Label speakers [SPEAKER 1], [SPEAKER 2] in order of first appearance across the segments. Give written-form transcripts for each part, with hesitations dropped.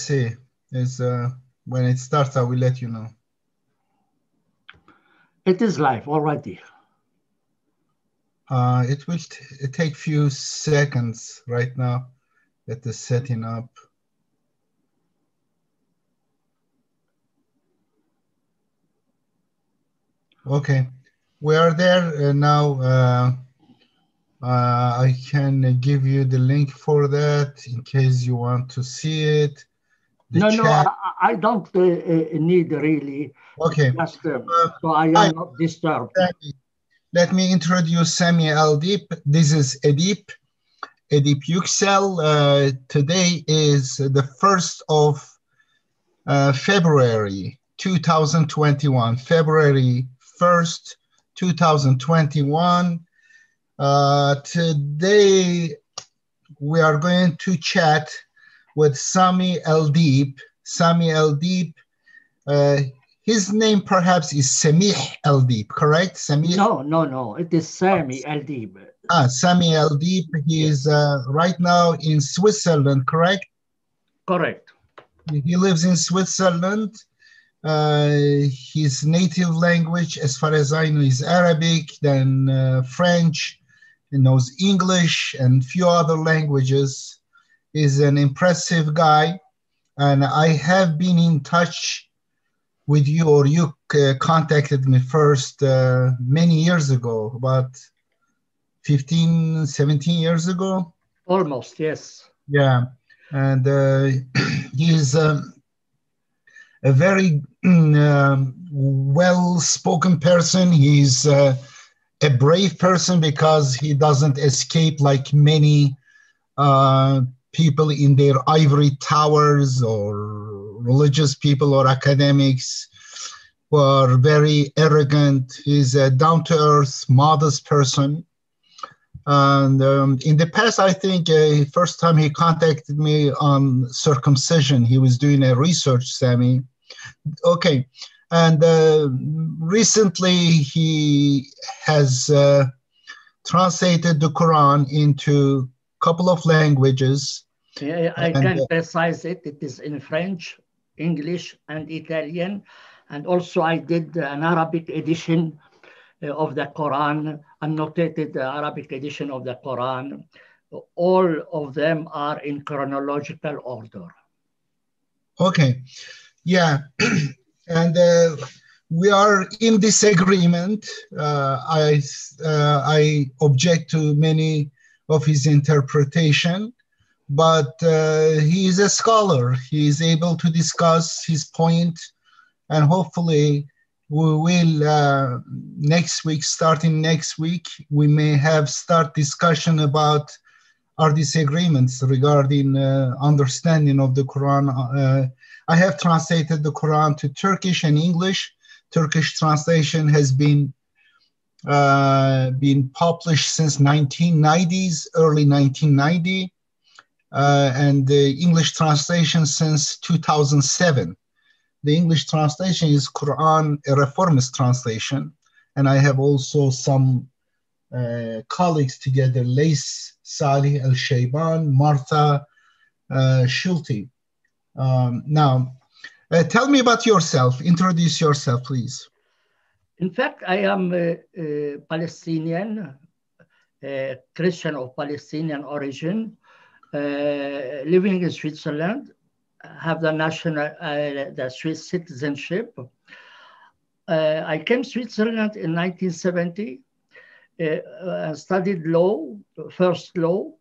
[SPEAKER 1] see. Is when it starts, I will let you know.
[SPEAKER 2] It is live already.
[SPEAKER 1] It will take few seconds right now. Get the setting up. Okay, we are there now. I can give you the link for that in case you want to see it.
[SPEAKER 2] No, I don't need really.
[SPEAKER 1] Okay.
[SPEAKER 2] Just, so I am not disturbed.
[SPEAKER 1] Let me introduce Sami Aldeeb. This is Edip Yuksel. Today is the 1st of February 2021. February 1st, 2021. Today we are going to chat with Sami Aldeeb. Sami Aldeeb, his name perhaps is Sami Aldeeb, correct? Sami?
[SPEAKER 2] No. It is Sami Aldeeb.
[SPEAKER 1] Sami Aldeeb. He is right now in Switzerland, correct?
[SPEAKER 2] Correct.
[SPEAKER 1] He lives in Switzerland. His native language, as far as I know, is Arabic, then French. He knows English and few other languages. He's an impressive guy. And I have been in touch with you, or you contacted me first many years ago, about 15, 17 years ago.
[SPEAKER 2] Almost, yes.
[SPEAKER 1] Yeah. And he's a very well-spoken person. He's a brave person because he doesn't escape like many people in their ivory towers, or religious people or academics who are very arrogant. He's a down-to-earth, modest person. And in the past, I think first time he contacted me on circumcision, he was doing a research, Sami. Okay. And recently he has translated the Quran into a couple of languages.
[SPEAKER 2] Yeah, I can precise it. It is in French, English, and Italian. And also I did an Arabic edition of the Quran, annotated Arabic edition of the Quran. All of them are in chronological order.
[SPEAKER 1] Okay. Yeah. And we are in disagreement. I object to many of his interpretation, but he is a scholar. He is able to discuss his point, and hopefully we will starting next week, we may have start discussion about our disagreements regarding understanding of the Quran. I have translated the Quran to Turkish and English. Turkish translation has been published since 1990s, early 1990, and the English translation since 2007. The English translation is Quran, a reformist translation, and I have also some colleagues together, Lace Salih Al-Shayban, Martha Schulte. Now, tell me about yourself. Introduce yourself, please.
[SPEAKER 2] In fact, I am a Palestinian, a Christian of Palestinian origin, living in Switzerland, have the Swiss citizenship. I came to Switzerland in 1970, studied law, first law,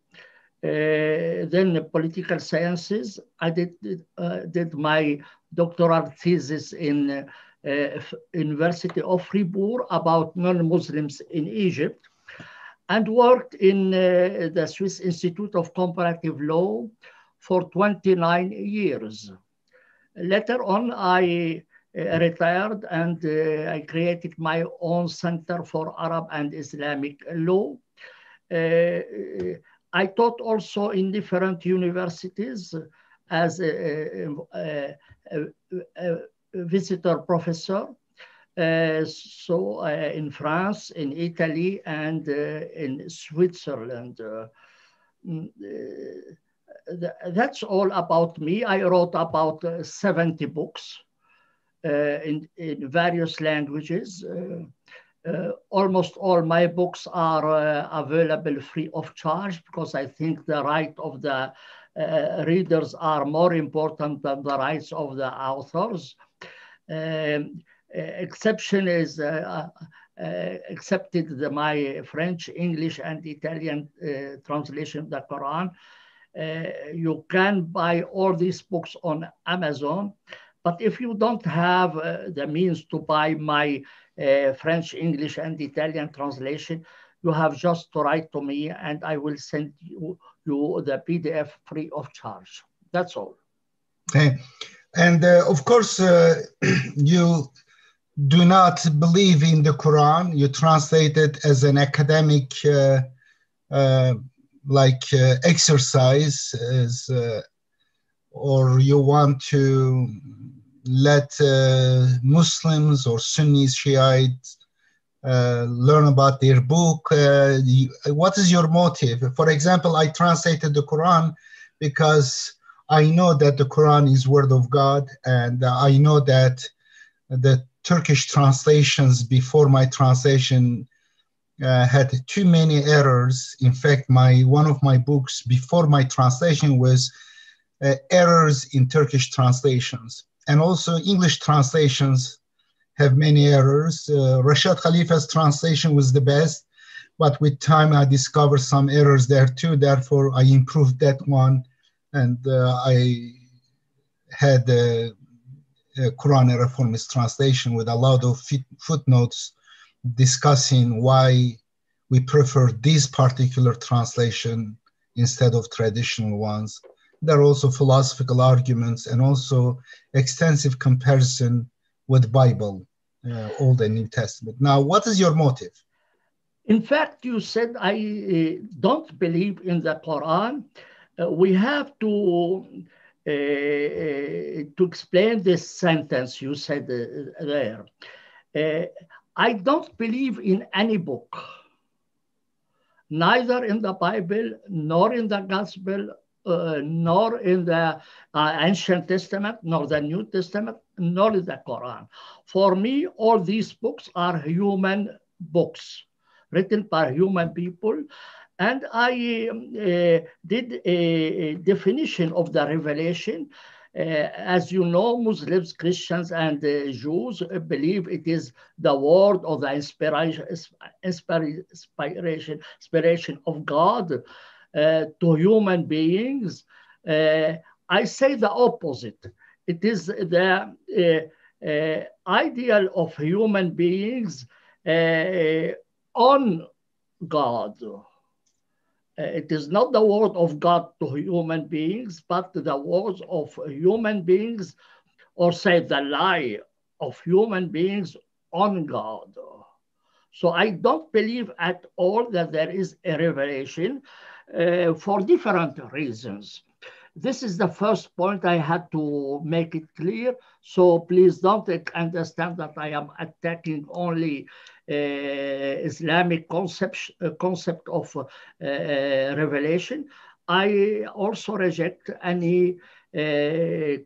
[SPEAKER 2] then political sciences. I did my doctoral thesis in University of Fribourg about non-Muslims in Egypt, and worked in the Swiss Institute of Comparative Law for 29 years. Later on, I retired and I created my own Center for Arab and Islamic Law. I taught also in different universities as a visitor professor. So in France, in Italy, and in Switzerland. that's all about me. I wrote about 70 books in various languages. Almost all my books are available free of charge because I think the right of the readers are more important than the rights of the authors. Exception is accepted my French, English, and Italian translation of the Quran. You can buy all these books on Amazon, but if you don't have the means to buy my French, English, and Italian translation, you have just to write to me and I will send you the PDF free of charge. That's all.
[SPEAKER 1] Okay. And of course, you do not believe in the Quran. You translate it as an academic exercise, or you want to let Muslims or Sunnis, Shiites learn about their book. What is your motive? For example, I translated the Quran because I know that the Quran is word of God, and I know that the Turkish translations before my translation had too many errors. In fact, one of my books before my translation was errors in Turkish translations. And also English translations have many errors. Rashad Khalifa's translation was the best, but with time I discovered some errors there too. Therefore, I improved that one, and I had a Quran Reformist translation with a lot of footnotes discussing why we prefer this particular translation instead of traditional ones. There are also philosophical arguments and also extensive comparison with Bible, Old and New Testament. Now, what is your motive?
[SPEAKER 2] In fact, you said I don't believe in the Quran. We have to explain this sentence you said there. I don't believe in any book, neither in the Bible, nor in the Gospel, nor in the Ancient Testament, nor the New Testament, nor in the Quran. For me, all these books are human books, written by human people. And I did a definition of the revelation. As you know, Muslims, Christians, and Jews believe it is the word or the inspiration of God to human beings. I say the opposite. It is the ideal of human beings on God. It is not the word of God to human beings, but the words of human beings, or say the lie of human beings on God. So I don't believe at all that there is a revelation for different reasons. This is the first point I had to make it clear. So please don't understand that I am attacking only Islamic concept of revelation. I also reject any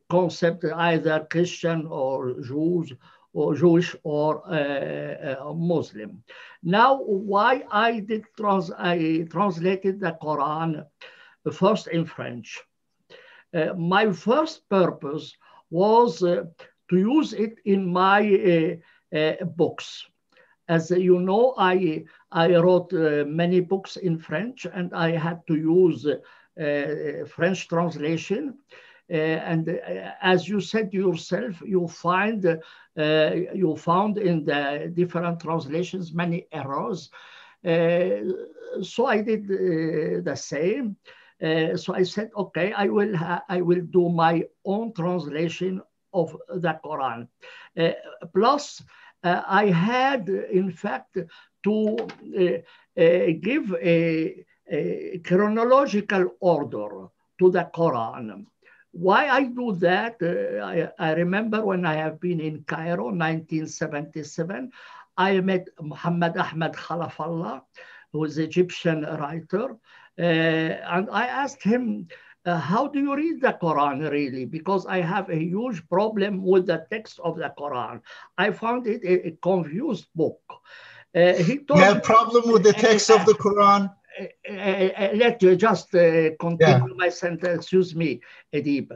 [SPEAKER 2] concept, either Christian or Jews or Jewish or Muslim. Now, why I translated the Quran first in French. My first purpose was to use it in my books. As you know, I wrote many books in French, and I had to use French translation. And as you said yourself, you found in the different translations many errors. So I did the same. So I said, okay, I will do my own translation of the Quran. Plus, I had, in fact, to give a chronological order to the Quran. Why I do that? I remember when I have been in Cairo, 1977, I met Muhammad Ahmad Khalafallah, who is an Egyptian writer. And I asked him, how do you read the Quran really? Because I have a huge problem with the text of the Quran. I found it a confused book. He
[SPEAKER 1] You
[SPEAKER 2] told
[SPEAKER 1] have
[SPEAKER 2] me,
[SPEAKER 1] problem with the text of the Quran?
[SPEAKER 2] let you just
[SPEAKER 1] Yeah.
[SPEAKER 2] continue my sentence, excuse me, Edip.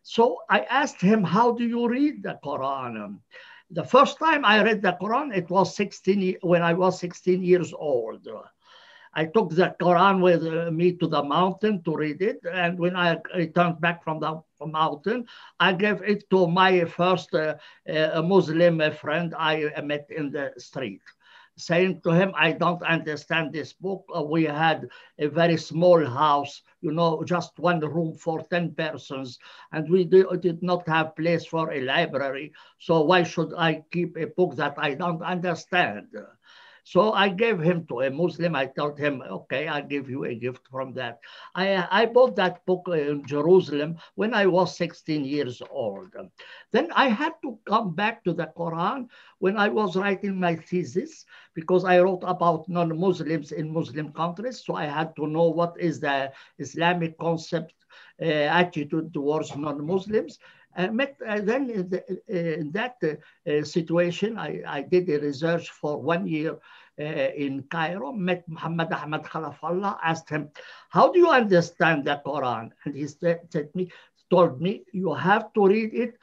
[SPEAKER 2] So I asked him, how do you read the Quran? The first time I read the Quran, it was when I was 16 years old. I took the Quran with me to the mountain to read it, and when I returned back from the mountain, I gave it to my first Muslim friend I met in the street, saying to him, I don't understand this book. We had a very small house, just one room for 10 persons, and we did not have place for a library. So why should I keep a book that I don't understand? So I gave him to a Muslim. I told him, okay, I'll give you a gift from that. I bought that book in Jerusalem when I was 16 years old. Then I had to come back to the Quran when I was writing my thesis, because I wrote about non-Muslims in Muslim countries. So I had to know what is the Islamic concept, attitude towards non-Muslims. Then in that situation, I did a research for 1 year in Cairo, met Muhammad Ahmad Khalafallah, asked him, how do you understand the Quran? And he told me, you have to read it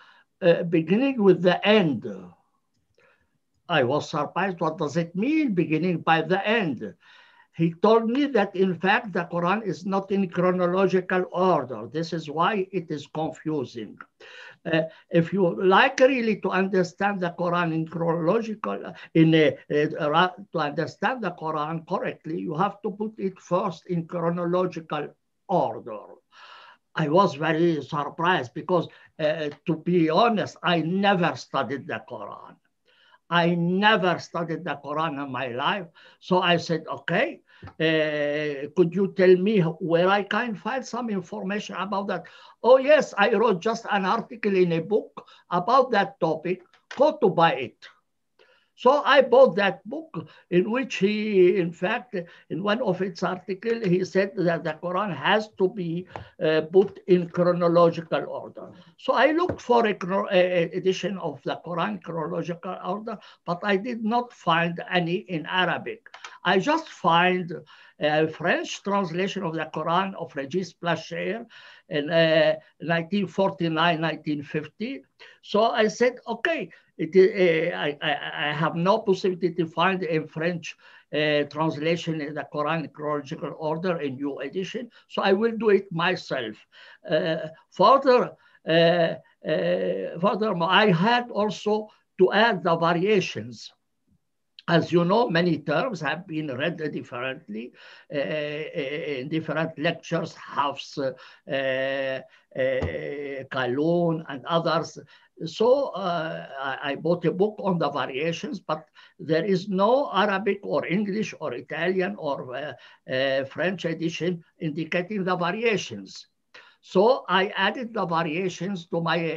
[SPEAKER 2] beginning with the end. I was surprised. What does it mean, beginning by the end? He told me that, in fact, the Quran is not in chronological order. This is why it is confusing. If you like really to understand the Quran in chronological, to understand the Quran correctly, you have to put it first in chronological order. I was very surprised because, to be honest, I never studied the Quran. I never studied the Quran in my life. So I said, okay, could you tell me where I can find some information about that? Oh, yes, I wrote just an article in a book about that topic. Go to buy it. So I bought that book, in which he, in fact, in one of its articles, he said that the Quran has to be put in chronological order. So I looked for a edition of the Quran chronological order, but I did not find any in Arabic. I just find a French translation of the Quran of Regis Placher in 1949, 1950. So I said, okay, I have no possibility to find a French translation in the Quran chronological order in new edition, so I will do it myself. Furthermore, I had also to add the variations. As you know, many terms have been read differently in different lectures, Hafs, Kalun, and others. So I bought a book on the variations, but there is no Arabic or English or Italian or French edition indicating the variations. So I added the variations to my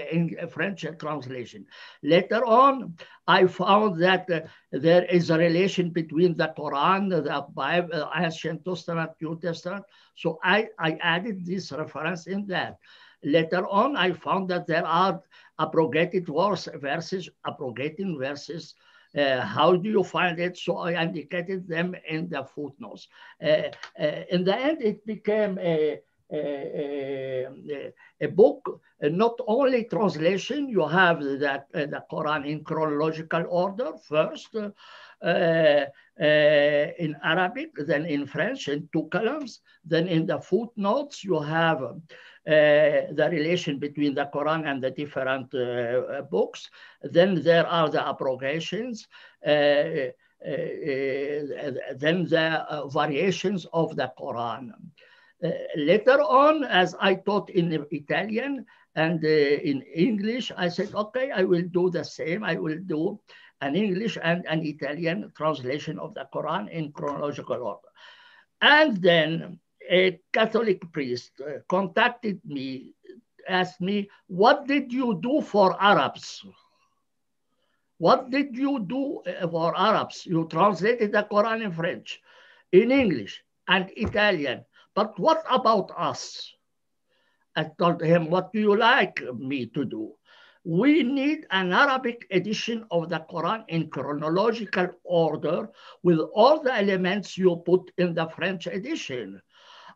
[SPEAKER 2] French translation. Later on, I found that there is a relation between the Quran, the Bible, Ancient Testament, New Testament. So I added this reference in that. Later on, I found that there are abrogated verses, abrogating verses. How do you find it? So I indicated them in the footnotes. In the end, it became a book, not only translation. You have that the Quran in chronological order first, in Arabic, then in French in 2 columns. Then in the footnotes, you have the relation between the Quran and the different books. Then there are the abrogations. Then the variations of the Quran. Later on, as I taught in Italian and in English, I said, okay, I will do the same. I will do an English and an Italian translation of the Quran in chronological order. And then a Catholic priest contacted me, asked me, what did you do for Arabs? What did you do for Arabs? You translated the Quran in French, in English, and Italian, But what about us? I told him, what do you like me to do? We need an Arabic edition of the Quran in chronological order with all the elements you put in the French edition.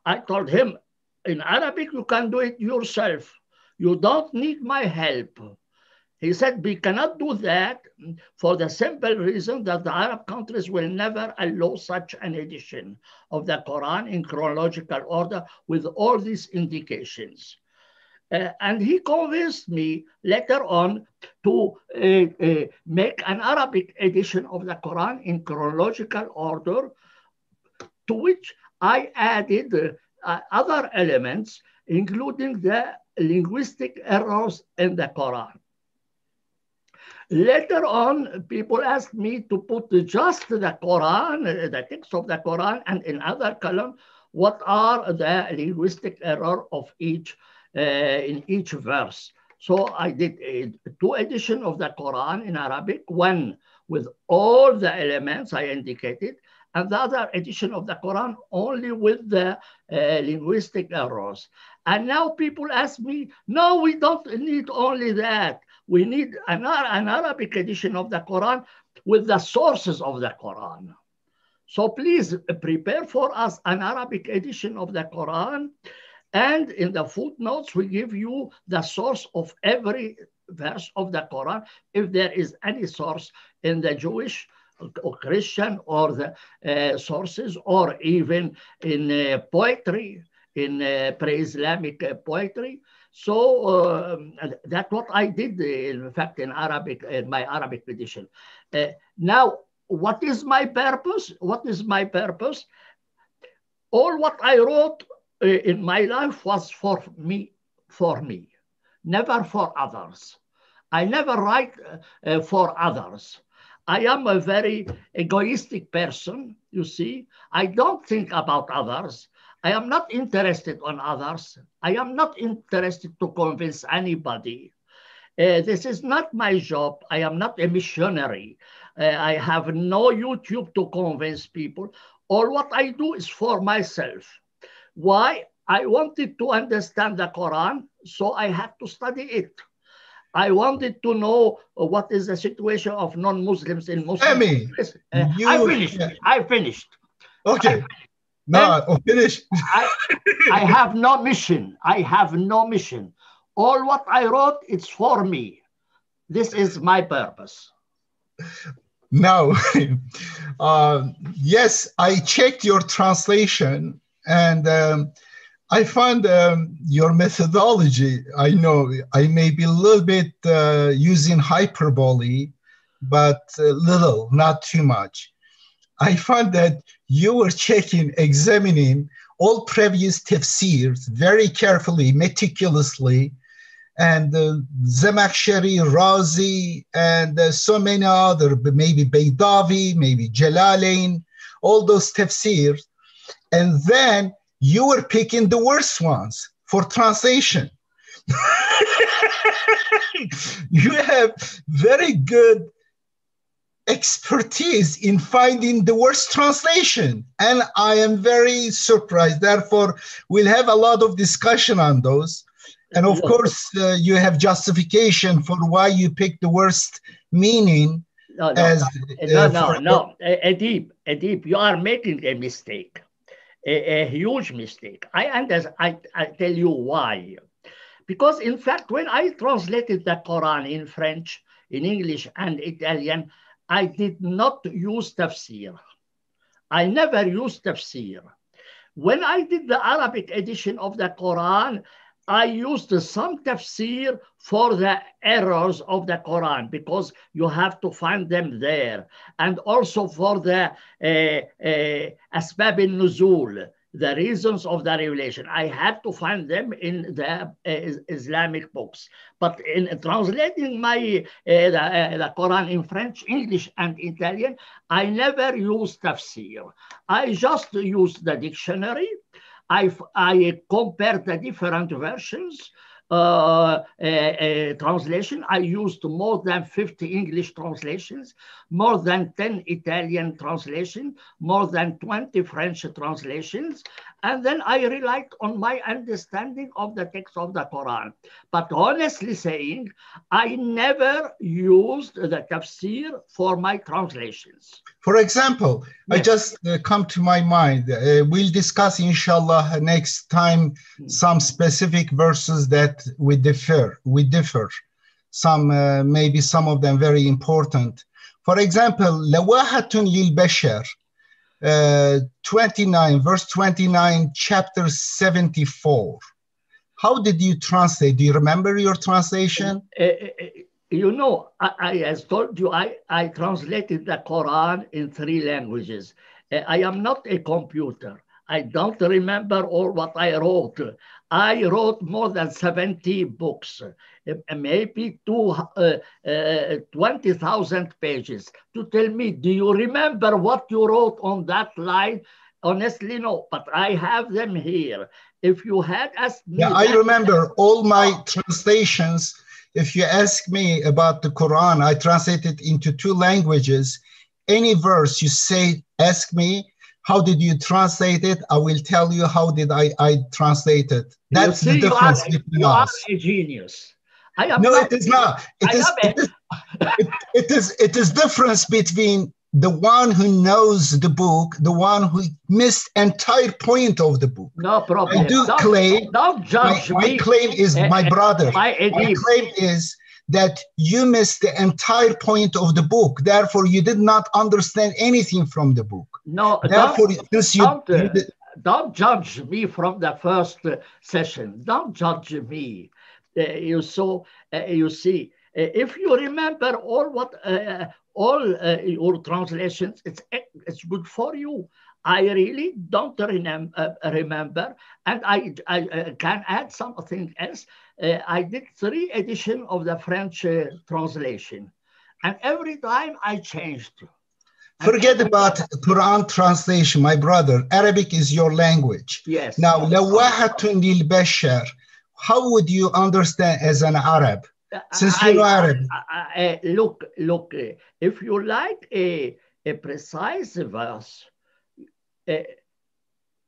[SPEAKER 2] I told him, in Arabic, you can do it yourself. You don't need my help. He said, we cannot do that for the simple reason that the Arab countries will never allow such an edition of the Quran in chronological order with all these indications. And he convinced me later on to make an Arabic edition of the Quran in chronological order, to which I added other elements, including the linguistic errors in the Quran. Later on, people asked me to put just the Quran, the text of the Quran, and in other column, what are the linguistic error of each in each verse. So I did two editions of the Quran in Arabic, one with all the elements I indicated, and the other edition of the Quran only with the linguistic errors. And now people ask me, no, we don't need only that. We need an Arabic edition of the Quran with the sources of the Quran. So please prepare for us an Arabic edition of the Quran. And in the footnotes, we give you the source of every verse of the Quran, if there is any source in the Jewish or Christian or the sources, or even in poetry, in pre-Islamic poetry. So that's what I did, in fact, in Arabic, in my Arabic edition. Now, what is my purpose? What is my purpose? All what I wrote in my life was for me, never for others. I never write for others. I am a very egoistic person, you see. I don't think about others. I am not interested on others. I am not interested to convince anybody. This is not my job. I am not a missionary. I have no YouTube to convince people. All what I do is for myself. Why? I wanted to understand the Quran, so I had to study it. I wanted to know what is the situation of non-Muslims in Muslim countries. I finished.
[SPEAKER 1] Okay. No, finish.
[SPEAKER 2] I have no mission. I have no mission. All what I wrote, it's for me. This is my purpose.
[SPEAKER 1] Now, yes, I checked your translation, and I found your methodology. I know I may be a little bit using hyperbole, but little, not too much. I found that you were examining all previous tafsirs very carefully, meticulously, and Zamakhshari, Razi, and so many other, maybe Baydavi, maybe Jalalain, all those tafsirs. And then you were picking the worst ones for translation. You have very good expertise in finding the worst translation, and I am very surprised. Therefore, we'll have a lot of discussion on those. And of course, you have justification for why you picked the worst meaning.
[SPEAKER 2] No, Edip, you are making a mistake, a huge mistake. I tell you why. Because in fact, when I translated the Quran in French, in English, and Italian, I did not use tafsir. I never used tafsir. When I did the Arabic edition of the Quran, I used some tafsir for the errors of the Quran, because you have to find them there. And also for the Asbab al-Nuzul, the reasons of the revelation. I had to find them in the Islamic books. But in translating my the Quran in French, English, and Italian, I never used tafsir. I just used the dictionary. I compared the different versions, translation. I used more than 50 English translations, more than 10 Italian translations, more than 20 French translations. and then I relied on my understanding of the text of the Quran. But honestly saying, I never used the tafsir for my translations.
[SPEAKER 1] For example, I
[SPEAKER 2] Yes.
[SPEAKER 1] just come to my mind. We'll discuss, inshallah, next time some specific verses that we differ. Some, maybe some of them very important. For example, Lawahatun lil Bashar, 29, verse 29, chapter 74. How did you translate? Do you remember your translation?
[SPEAKER 2] You know, I as told you, I translated the Quran in 3 languages. I am not a computer. I don't remember all what I wrote. I wrote more than 70 books, maybe 20,000 pages. To tell me, do you remember what you wrote on that line? Honestly, no, but I have them here. If you had asked me...
[SPEAKER 1] Yeah, I remember all my translations. If you ask me about the Quran, I translate it into 2 languages. Any verse you say, ask me, how did you translate it? I will tell you how did I translate it. That's the difference between us.
[SPEAKER 2] You are a genius. I am
[SPEAKER 1] no,
[SPEAKER 2] not,
[SPEAKER 1] it is not. It is difference between the one who knows the book, the one who missed entire point of the book.
[SPEAKER 2] No problem.
[SPEAKER 1] I do claim.
[SPEAKER 2] Don't judge me.
[SPEAKER 1] My claim is, my brother.
[SPEAKER 2] My
[SPEAKER 1] claim is that you missed the entire point of the book. Therefore, you did not understand anything from the book.
[SPEAKER 2] No,
[SPEAKER 1] therefore,
[SPEAKER 2] don't judge me from the first session. Don't judge me. You see, if you remember all your translations, it's good for you. I really don't remember, and I can add something else. I did 3 editions of the French translation, and every time I changed.
[SPEAKER 1] Forget about Quran translation, my brother. Arabic is your language.
[SPEAKER 2] Yes.
[SPEAKER 1] Now, Lawahatun lil Bashar, how would you understand as an Arab? Since you know Arab.
[SPEAKER 2] Look, if you like a precise verse,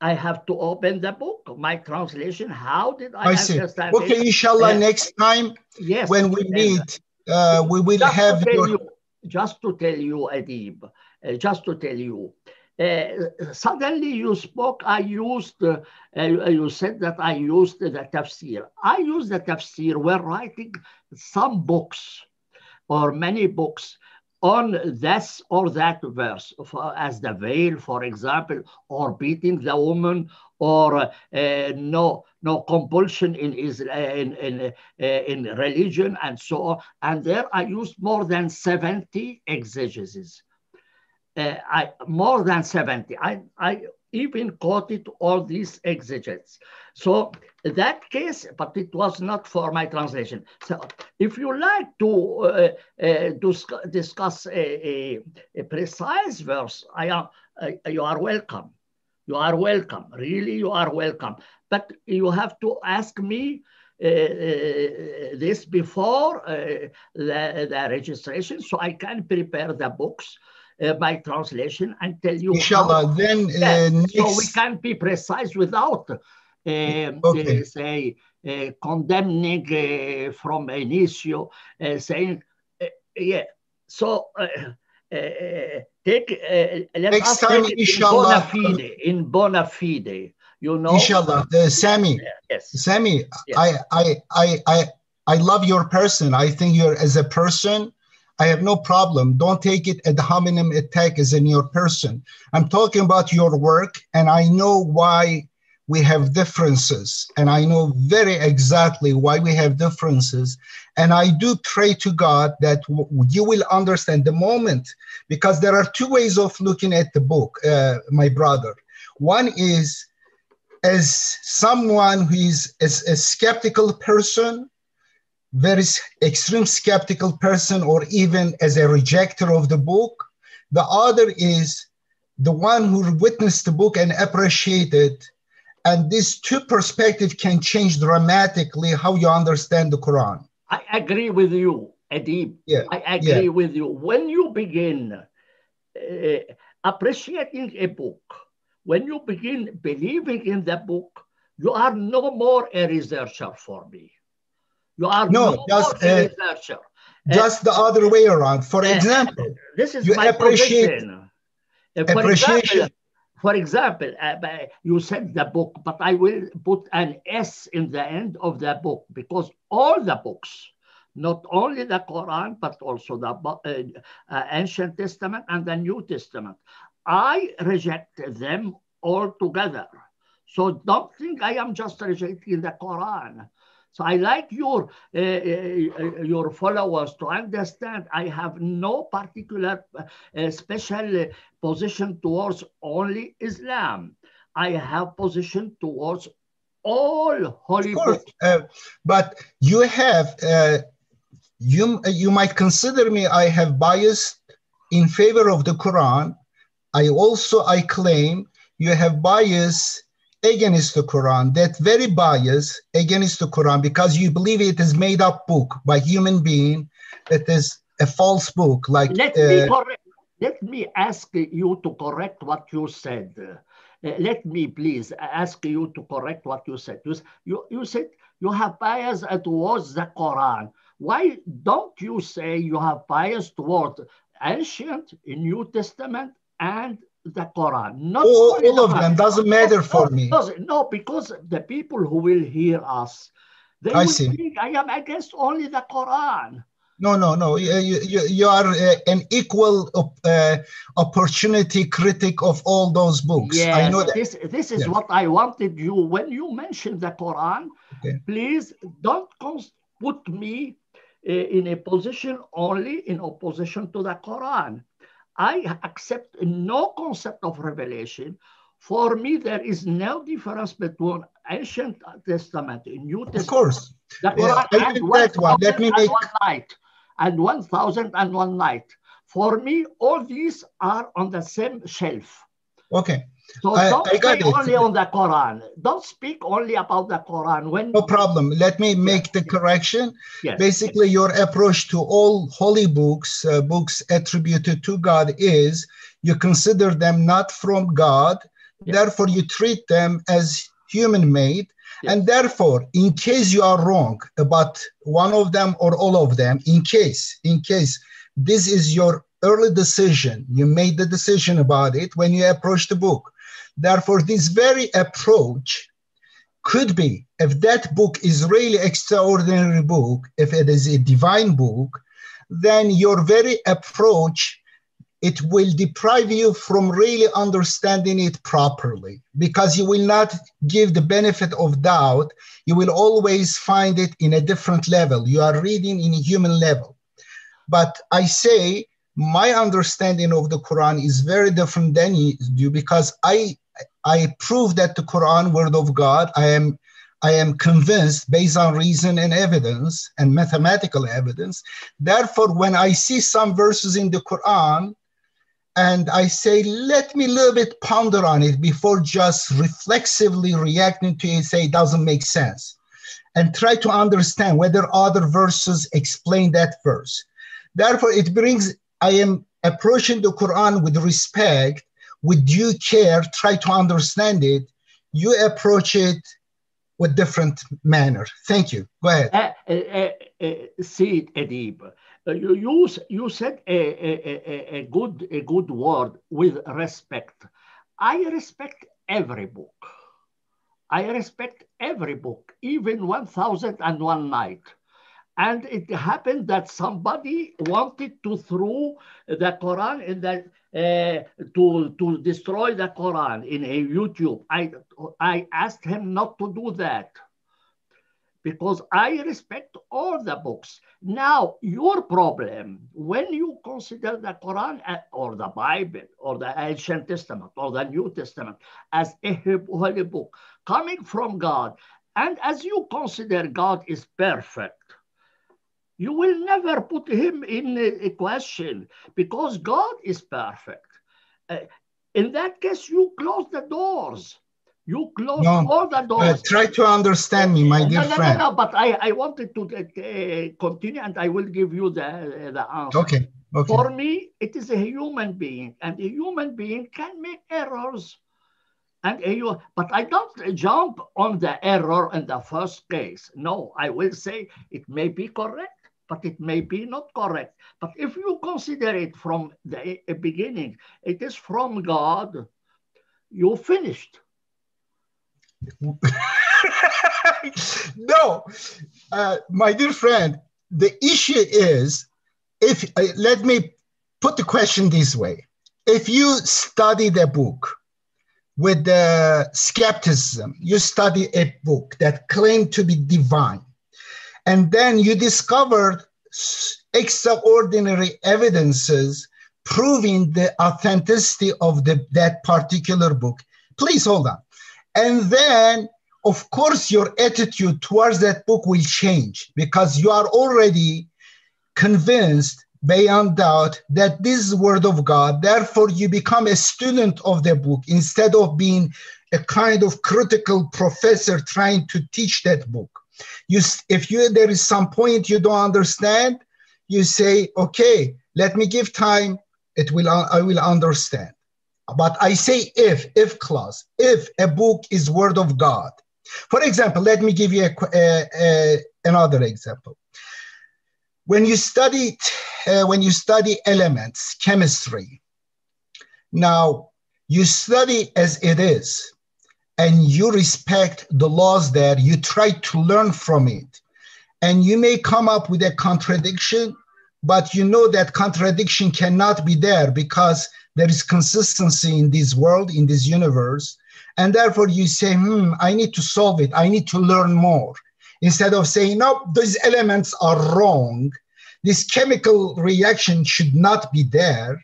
[SPEAKER 2] I have to open the book, my translation. How did I understand
[SPEAKER 1] it? Okay, inshallah, next time when we meet, we will have
[SPEAKER 2] just to tell you, Edip, just to tell you. Suddenly you spoke, you said that I used the tafsir. I used the tafsir when writing some books or many books on this or that verse, as the veil, for example, or beating the woman, or no compulsion in religion, and so on. And there I used more than 70 exegeses. More than 70. I even quoted all these exegetes. So that case, but it was not for my translation. So if you like to discuss a precise verse, you are welcome. You are welcome. Really, you are welcome. But you have to ask me this before the registration, so I can prepare the books, my translation, and tell you.
[SPEAKER 1] Inshallah, next...
[SPEAKER 2] So we can be precise without say condemning from an issue, saying so take let us take it inshallah in bona fide, you know.
[SPEAKER 1] Inshallah, Sami.
[SPEAKER 2] Yes.
[SPEAKER 1] Sami, yes. I love your person. I think you're, as a person, I have no problem. Don't take it ad hominem attack as in your person. I'm talking about your work, and I know why we have differences, and I know very exactly why we have differences. And I do pray to God that you will understand the moment, because there are 2 ways of looking at the book, my brother. One is as someone who is a skeptical person, very extreme skeptical person, or even as a rejecter of the book. The other is the one who witnessed the book and appreciated. And these 2 perspectives can change dramatically how you understand the Quran.
[SPEAKER 2] I agree with you, Edip. I agree with you. When you begin appreciating a book when you begin believing in the book, you are no more a researcher for me. You are no more a researcher.
[SPEAKER 1] Just the other way around. For example,
[SPEAKER 2] this is
[SPEAKER 1] you
[SPEAKER 2] my position. For example, you said the book, but I will put an S in the end of the book, because all the books, not only the Quran, but also the Ancient Testament and the New Testament, I reject them all together. So don't think I am just rejecting the Quran. So I like your followers to understand I have no particular special position towards only Islam. I have position towards all holy books.
[SPEAKER 1] But you have, you might consider me, I have bias in favor of the Quran. I claim you have bias against the Quran, that very bias against the Quran, because you believe it is made up book by human being, that is a false book. Like
[SPEAKER 2] let me ask you to correct what you said. Let me please ask you to correct what you said. You said you have bias towards the Quran. Why don't you say you have bias towards ancient, New Testament, and the Quran? Not
[SPEAKER 1] all of them doesn't matter for me.
[SPEAKER 2] No, because the people who will hear us, they will think I am against only the Quran.
[SPEAKER 1] No. You are an equal opportunity critic of all those books.
[SPEAKER 2] Yes,
[SPEAKER 1] I know that.
[SPEAKER 2] This is what I wanted you. When you mention the Quran, please don't put me in a position only in opposition to the Quran. I accept no concept of revelation. For me, there is no difference between Ancient Testament and New Testament.
[SPEAKER 1] Of course.
[SPEAKER 2] The Quran and 1001 night. For me, all these are on the same shelf.
[SPEAKER 1] Okay.
[SPEAKER 2] So don't speak only on the Quran. Don't speak only about the Quran.
[SPEAKER 1] No problem. Let me make the correction. Yes. Basically, your approach to all holy books, books attributed to God, is you consider them not from God. Yes. Therefore, you treat them as human-made. Yes. And therefore, in case you are wrong about one of them or all of them, in case this is your early decision, you made the decision about it when you approach the book. Therefore, this very approach could be, if that book is really extraordinary book, if it is a divine book, then your very approach, it will deprive you from really understanding it properly, because you will not give the benefit of doubt. You will always find it in a different level. You are reading in a human level. But I say my understanding of the Quran is very different than you, because I prove that the Quran, word of God, I am convinced based on reason and evidence and mathematical evidence. Therefore, when I see some verses in the Quran and I say, let me a little bit ponder on it before just reflexively reacting to it, say it doesn't make sense, and try to understand whether other verses explain that verse. Therefore, I am approaching the Quran with respect, with due care, try to understand it. You approach it with different manner. Thank you. Go ahead.
[SPEAKER 2] See, Edip, you said a good word, with respect. I respect every book. I respect every book, even 1001 Night. And it happened that somebody wanted to throw the Quran in to destroy the Quran in a YouTube. I asked him not to do that, because I respect all the books. Now, your problem, when you consider the Quran or the Bible or the Ancient Testament or the New Testament as a holy book coming from God, and as you consider God is perfect, you will never put him in a question, because God is perfect. In that case, you close the doors. You close all the doors.
[SPEAKER 1] Try to understand me, my dear friend.
[SPEAKER 2] No, but I wanted to continue, and I will give you the answer.
[SPEAKER 1] Okay.
[SPEAKER 2] For me, it is a human being, and a human being can make errors. And but I don't jump on the error in the first case. No, I will say it may be correct, but it may be not correct. But if you consider it from the beginning, it is from God, you finished.
[SPEAKER 1] No, my dear friend, the issue is, if let me put the question this way. If you study the book with the skepticism, you study a book that claimed to be divine, and then you discovered extraordinary evidences proving the authenticity of that particular book. Please hold on. And then, of course, your attitude towards that book will change because you are already convinced beyond doubt that this is the word of God. Therefore, you become a student of the book instead of being a kind of critical professor trying to teach that book. If there is some point you don't understand, you say, okay, let me give time. I will understand. But I say if clause, if a book is word of God. For example, let me give you another example. When you study elements, chemistry, now you study as it is, and you respect the laws there, you try to learn from it. And you may come up with a contradiction, but you know that contradiction cannot be there because there is consistency in this world, in this universe. And therefore you say, I need to solve it. I need to learn more. Instead of saying, no, these elements are wrong. This chemical reaction should not be there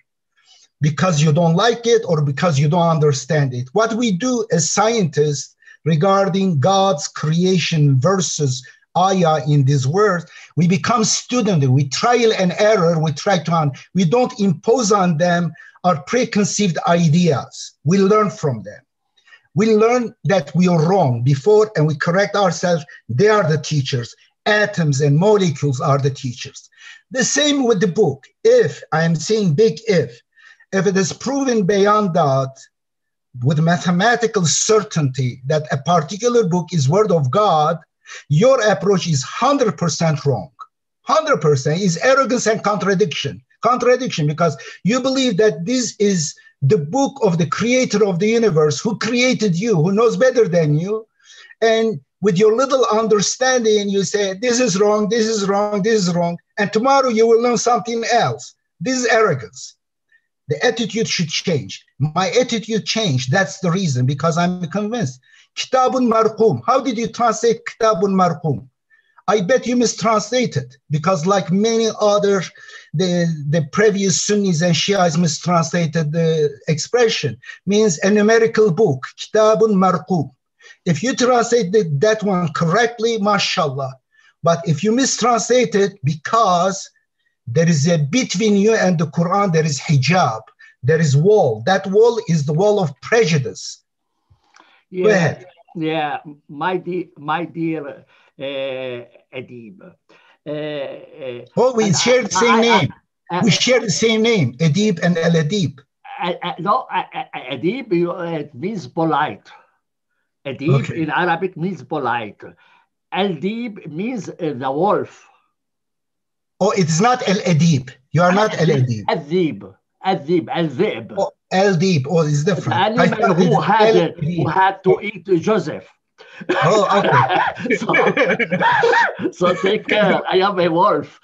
[SPEAKER 1] because you don't like it or because you don't understand it. What we do as scientists regarding God's creation versus ayah in this world, we become students. We trial and error. We don't impose on them our preconceived ideas. We learn from them. We learn that we are wrong before and we correct ourselves. They are the teachers. Atoms and molecules are the teachers. The same with the book. If, I am saying big if it is proven beyond doubt with mathematical certainty that a particular book is word of God, your approach is 100% wrong. 100% is arrogance and contradiction. Contradiction because you believe that this is the book of the creator of the universe who created you, who knows better than you. And with your little understanding, you say, this is wrong, this is wrong, this is wrong. And tomorrow you will learn something else. This is arrogance. The attitude should change. My attitude changed. That's the reason, because I'm convinced. Kitabun marqum. How did you translate Kitabun marqum? I bet you mistranslated because like many other, the previous Sunnis and Shias mistranslated the expression. Means a numerical book, Kitabun marqum. If you translated that one correctly, mashallah. But if you mistranslate it because there is a between you and the Quran, there is hijab, there is wall. That wall is the wall of prejudice.
[SPEAKER 2] Yeah,
[SPEAKER 1] go ahead.
[SPEAKER 2] Yeah, my dear Edip.
[SPEAKER 1] We share the same name. We share the same name, Edip and Al-Edib.
[SPEAKER 2] No, Edip, it means polite. Edip in Arabic means polite. Aldeeb means the wolf.
[SPEAKER 1] Oh, it's not Al-Edib. You are not Al-Edib.
[SPEAKER 2] Al-Dhib.
[SPEAKER 1] Oh, Aldeeb. Oh, it's different.
[SPEAKER 2] The animal who had to eat Joseph.
[SPEAKER 1] Oh, okay.
[SPEAKER 2] So take care. I am a wolf.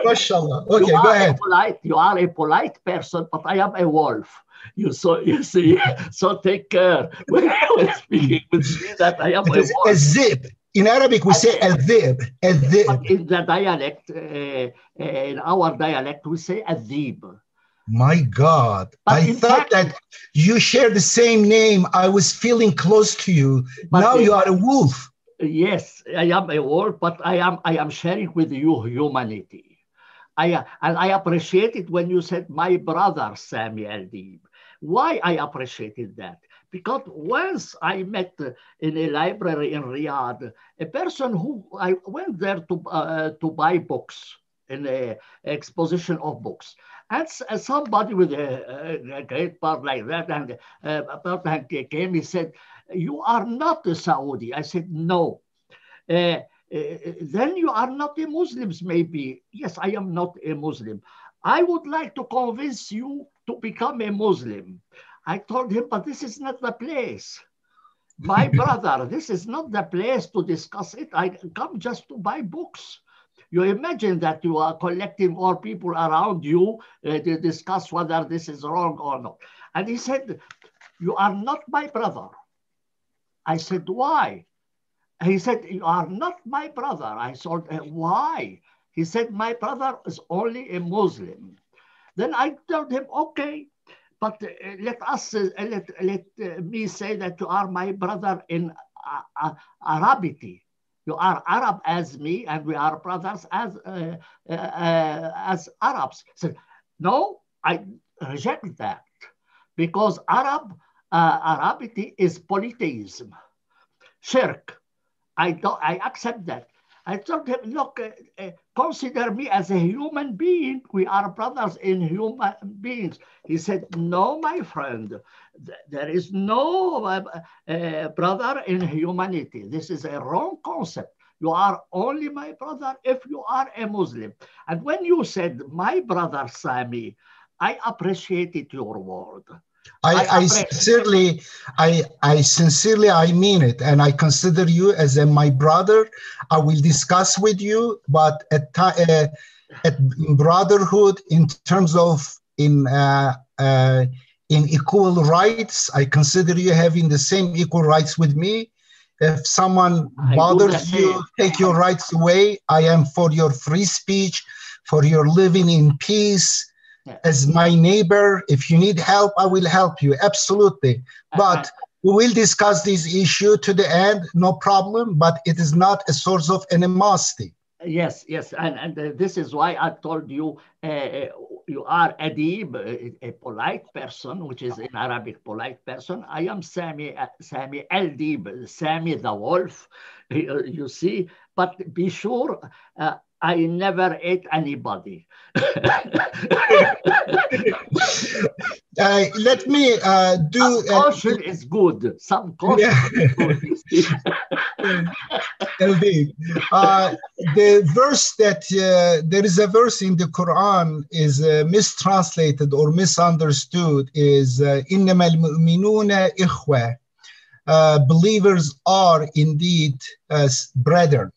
[SPEAKER 1] Mashallah. Okay, go ahead.
[SPEAKER 2] You are a polite person, but I am a wolf. You see. So take care when speaking with me that I am a wolf.
[SPEAKER 1] A zib. In Arabic, we say al-dhib.
[SPEAKER 2] But in the dialect, in our dialect, we say al-dhib.
[SPEAKER 1] My God. But I thought that you share the same name. I was feeling close to you. Now you are a wolf.
[SPEAKER 2] Yes, I am a wolf, but I am sharing with you humanity. And I appreciate it when you said my brother, Sami Aldeeb. Why I appreciated that? Because once I met in a library in Riyadh, a person who I went there to buy books. in a exposition of books. And somebody with a great part like that, and a person came, he said, "You are not a Saudi." I said, "No." Then you are not a Muslim, maybe. Yes, I am not a Muslim. I would like to convince you to become a Muslim. I told him, but this is not the place. My brother, this is not the place to discuss it. I come just to buy books. You imagine that you are collecting all people around you to discuss whether this is wrong or not. And he said, "You are not my brother." I said, "Why?" He said, "You are not my brother." I said, "Why?" He said, "My brother is only a Muslim." Then I told him, "Okay, but let me say that you are my brother in Arabity. You are Arab as me, and we are brothers as Arabs." So, no, I reject that, because Arabity is polytheism, shirk. I accept that. I told him, "Look, consider me as a human being. We are brothers in human beings." He said, "No, my friend, there is no brother in humanity. This is a wrong concept. You are only my brother if you are a Muslim." And when you said, "My brother Sami," I appreciated your word.
[SPEAKER 1] I sincerely, I mean it, and I consider you as my brother. I will discuss with you, but at brotherhood, in terms of in equal rights, I consider you having the same equal rights with me. If someone bothers you, take your rights away. I am for your free speech, for your living in peace. As my neighbor, if you need help, I will help you, absolutely. But we will discuss this issue to the end, no problem, but it is not a source of animosity.
[SPEAKER 2] Yes, yes, and this is why I told you you are Edip, a polite person, which is in Arabic polite person. I am Sami Aldeeb, Sami the wolf, you see. But be sure, I never ate anybody.
[SPEAKER 1] Let me do.
[SPEAKER 2] Caution is good. Some caution is good, you see.
[SPEAKER 1] Indeed. The verse that there is a verse in the Quran is mistranslated or misunderstood is إِنَّمَا الْمُؤْمِنُونَ إِخْوَةٌ. Believers are indeed brethren.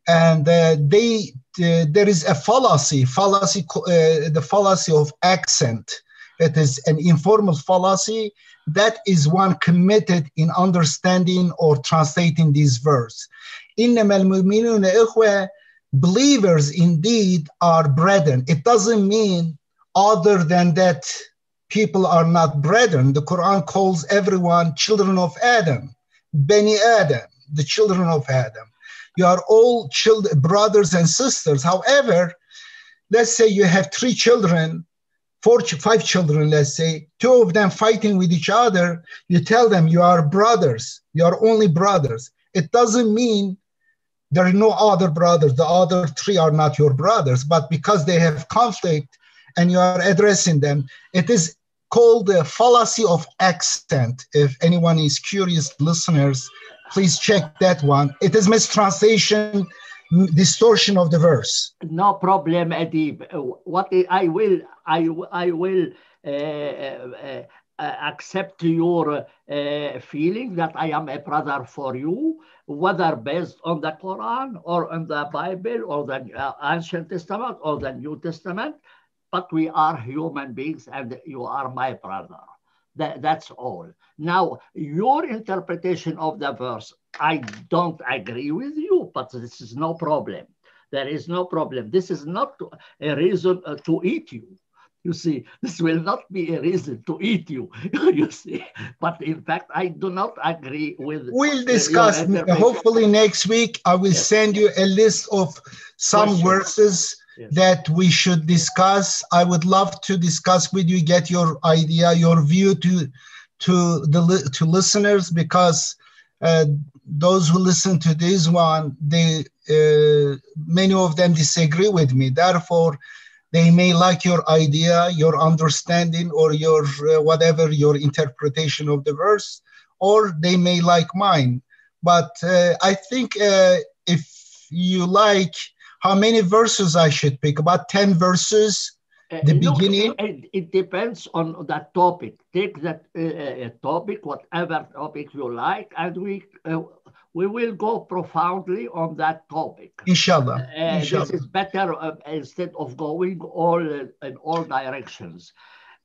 [SPEAKER 1] And there is a fallacy, the fallacy of accent. It is an informal fallacy. That is one committed in understanding or translating this verse. إِنَّمَا الْمُؤْمِنُونَ إِخْوَةٌ. Believers indeed are brethren. It doesn't mean other than that people are not brethren. The Quran calls everyone children of Adam, Bani Adam, the children of Adam. You are all brothers and sisters. However, let's say you have 3 children, 5 children, let's say, 2 of them fighting with each other. You tell them you are brothers. You are only brothers. It doesn't mean there are no other brothers. The other 3 are not your brothers, but because they have conflict and you are addressing them, it is called the fallacy of accent. If anyone is curious, listeners, please check that one. It is mistranslation, distortion of the verse.
[SPEAKER 2] No problem, Edip. What I will accept your feeling that I am a brother for you, whether based on the Quran or on the Bible or the Ancient Testament or the New Testament. But we are human beings, and you are my brother. That's all. Now, your interpretation of the verse, I don't agree with you, but this is no problem. There is no problem. This is not a reason to eat you. You see, this will not be a reason to eat you, you see. But in fact, I do not agree with.
[SPEAKER 1] We'll discuss. Hopefully next week, I will send you a list of some verses that we should discuss. I would love to discuss with you, get your idea, your view to listeners, because those who listen to this one, they many of them disagree with me. Therefore, they may like your idea, your understanding, or your whatever your interpretation of the verse, or they may like mine. But I think if you like, how many verses I should pick? About 10 verses. The beginning.
[SPEAKER 2] It depends on that topic. Take that topic, whatever topic you like, and we will go profoundly on that topic.
[SPEAKER 1] Inshallah.
[SPEAKER 2] This is better instead of going all in all directions.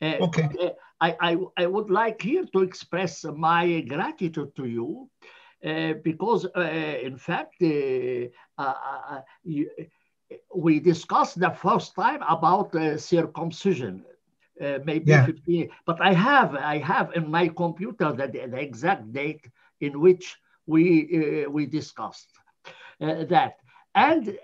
[SPEAKER 1] Okay.
[SPEAKER 2] I would like here to express my gratitude to you because, in fact, we discussed the first time about circumcision, maybe 15. But I have in my computer the exact date in which we discussed that, and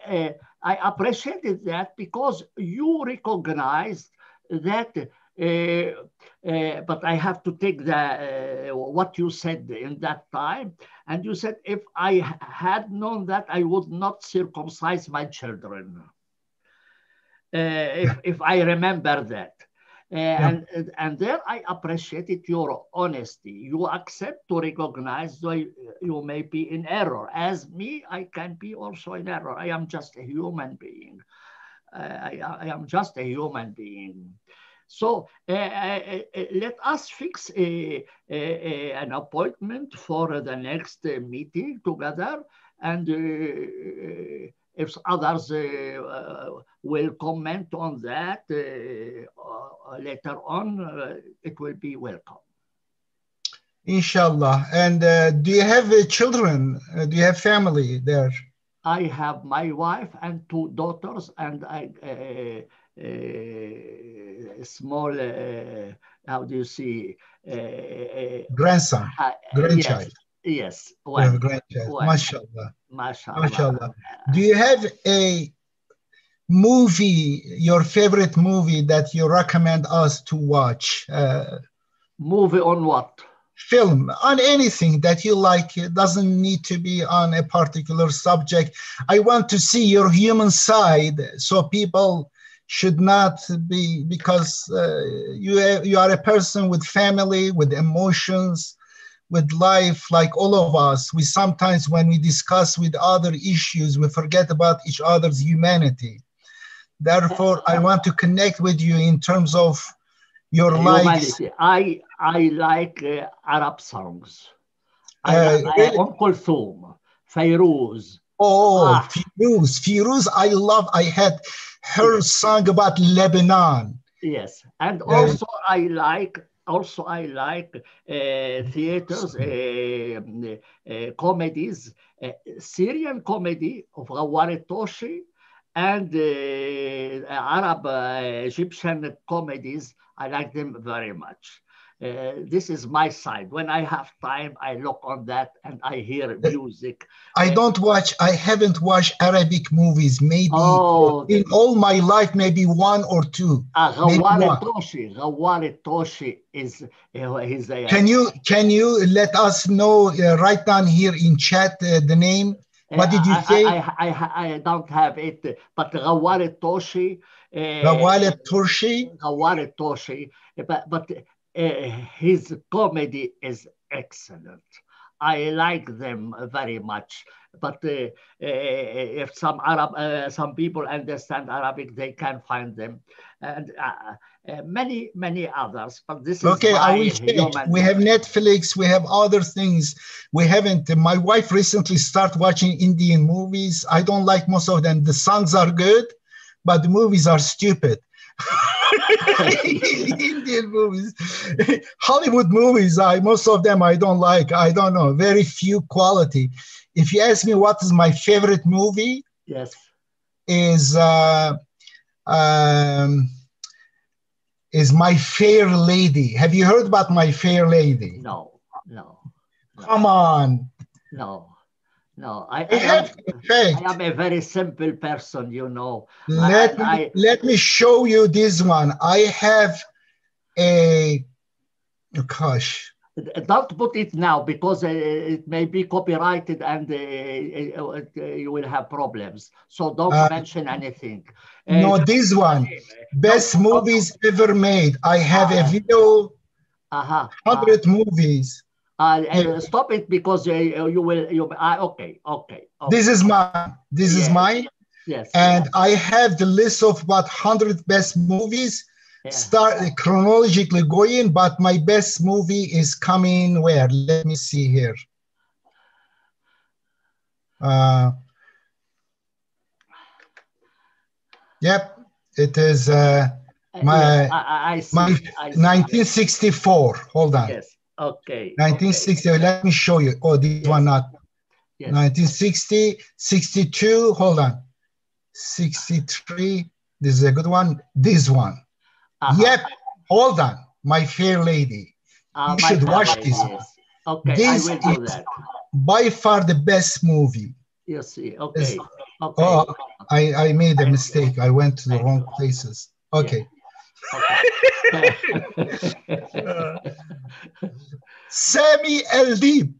[SPEAKER 2] I appreciated that because you recognized that. But I have to take the what you said in that time, and you said if I had known that, I would not circumcise my children. If I remember that, and there I appreciated your honesty. You accept to recognize that you may be in error. As me, I can be also in error. I am just a human being. I am just a human being. So let us fix an appointment for the next meeting together, and if others will comment on that later on, it will be welcome.
[SPEAKER 1] Inshallah. And do you have children? Do you have family there?
[SPEAKER 2] I have my wife and 2 daughters, and small, how do you see?
[SPEAKER 1] Grandson, grandchild.
[SPEAKER 2] Yes.
[SPEAKER 1] Grandchild. Mashallah.
[SPEAKER 2] Mashallah.
[SPEAKER 1] Mashallah. Do you have a movie, your favorite movie that you recommend us to watch?
[SPEAKER 2] Movie on what?
[SPEAKER 1] Film, on anything that you like. It doesn't need to be on a particular subject. I want to see your human side, so people should not be, because you are a person with family, with emotions, with life, like all of us. We sometimes, when we discuss with other issues, we forget about each other's humanity. Therefore, I want to connect with you in terms of your likes.
[SPEAKER 2] I like Arab songs. I like Kulthum, Fairuz.
[SPEAKER 1] Oh, Firuz, I love. I had her song about Lebanon.
[SPEAKER 2] Yes, and also I like theaters, comedies, Syrian comedy of Ghawar Toshi, and Arab Egyptian comedies. I like them very much. This is my side. When I have time, I look on that and I hear music.
[SPEAKER 1] I haven't watched Arabic movies, maybe in all my life, maybe 1 or 2.
[SPEAKER 2] Ghawar Toshi is
[SPEAKER 1] Can you let us know, write down here in chat the name? What did you say?
[SPEAKER 2] I don't have it, but Ghawar Toshi. Ghawar Toshi. But his comedy is excellent. I like them very much. But if some people understand Arabic, they can find them, and many others. But this is
[SPEAKER 1] okay. I will check. We have Netflix. We have other things. We haven't. My wife recently started watching Indian movies. I don't like most of them. The songs are good, but the movies are stupid. Indian movies, Hollywood movies, most of them I don't like. I don't know, very few quality. If you ask me what is my favorite movie,
[SPEAKER 2] yes,
[SPEAKER 1] is My Fair Lady. Have you heard about My Fair Lady?
[SPEAKER 2] No.
[SPEAKER 1] Come on.
[SPEAKER 2] No. I am a very simple person, you know.
[SPEAKER 1] Let me show you this one. I have a, gosh.
[SPEAKER 2] Don't put it now because it may be copyrighted and you will have problems. So don't mention anything.
[SPEAKER 1] No, this one. Best movies ever made. I have a video. 100 movies.
[SPEAKER 2] Stop it because you will. Okay.
[SPEAKER 1] This is mine. This is mine.
[SPEAKER 2] Yes.
[SPEAKER 1] And I have the list of what 100 best movies. Start chronologically going, but my best movie is coming where? Let me see here. Yep, it is my 1964. Hold on.
[SPEAKER 2] Yes. Okay.
[SPEAKER 1] 1960. Okay. Let me show you. Oh, this one not. Yes. 1960, 62. Hold on. 63. This is a good one. This one. Yep. Hold on, my fair lady. You should watch this one.
[SPEAKER 2] Okay,
[SPEAKER 1] this
[SPEAKER 2] I will do that.
[SPEAKER 1] By far the best movie.
[SPEAKER 2] Yes. Okay.
[SPEAKER 1] Oh, I made a mistake. I went to the wrong places. Okay. Yeah. Sami Aldeeb.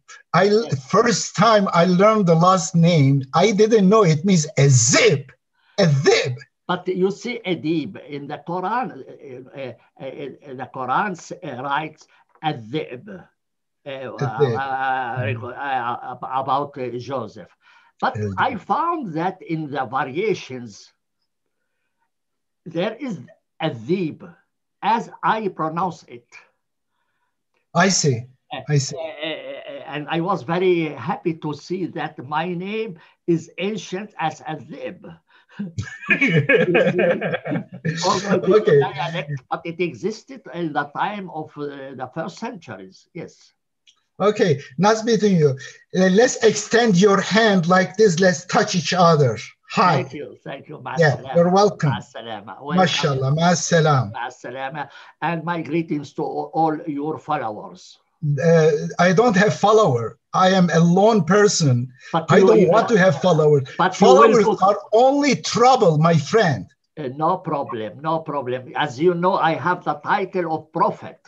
[SPEAKER 1] First time I learned the last name, I didn't know it means a zip.
[SPEAKER 2] But you see, Edip in the Quran, the Quran writes Edip about Joseph. But I found that in the variations, there is Edip as I pronounce it.
[SPEAKER 1] I see.
[SPEAKER 2] And I was very happy to see that my name is ancient as Edip. Okay. Dialect, but it existed in the time of the first centuries. Yes.
[SPEAKER 1] Okay, nice meeting you. Let's extend your hand like this. Let's touch each other. Hi.
[SPEAKER 2] Thank you.
[SPEAKER 1] Yeah, you're welcome. Mashallah, ma'as-salam.
[SPEAKER 2] And my greetings to all your followers.
[SPEAKER 1] I don't have follower. I am a lone person. I don't want to have followers. But followers are only trouble, my friend.
[SPEAKER 2] No problem. As you know, I have the title of prophet.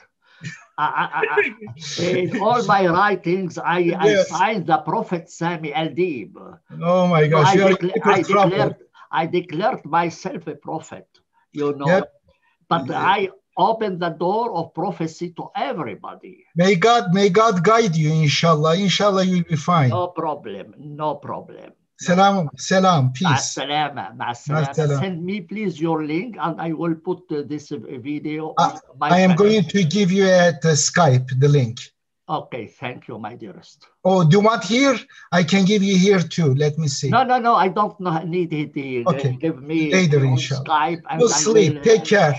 [SPEAKER 2] In all my writings, I signed the prophet Sami Aldeeb.
[SPEAKER 1] Oh my gosh,
[SPEAKER 2] I declared myself a prophet, you know. Yep. But I open the door of prophecy to everybody.
[SPEAKER 1] May God guide you, inshallah. Inshallah, you'll be fine.
[SPEAKER 2] No problem.
[SPEAKER 1] Salam, peace.
[SPEAKER 2] Send me please your link and I will put this video on my
[SPEAKER 1] I am going to give you at Skype the link.
[SPEAKER 2] Okay, thank you, my dearest.
[SPEAKER 1] Oh, do you want here? I can give you here too. Let me see.
[SPEAKER 2] No, I don't need it.
[SPEAKER 1] Okay.
[SPEAKER 2] Give me
[SPEAKER 1] later, inshallah.
[SPEAKER 2] Skype. And
[SPEAKER 1] Go sleep. Take care.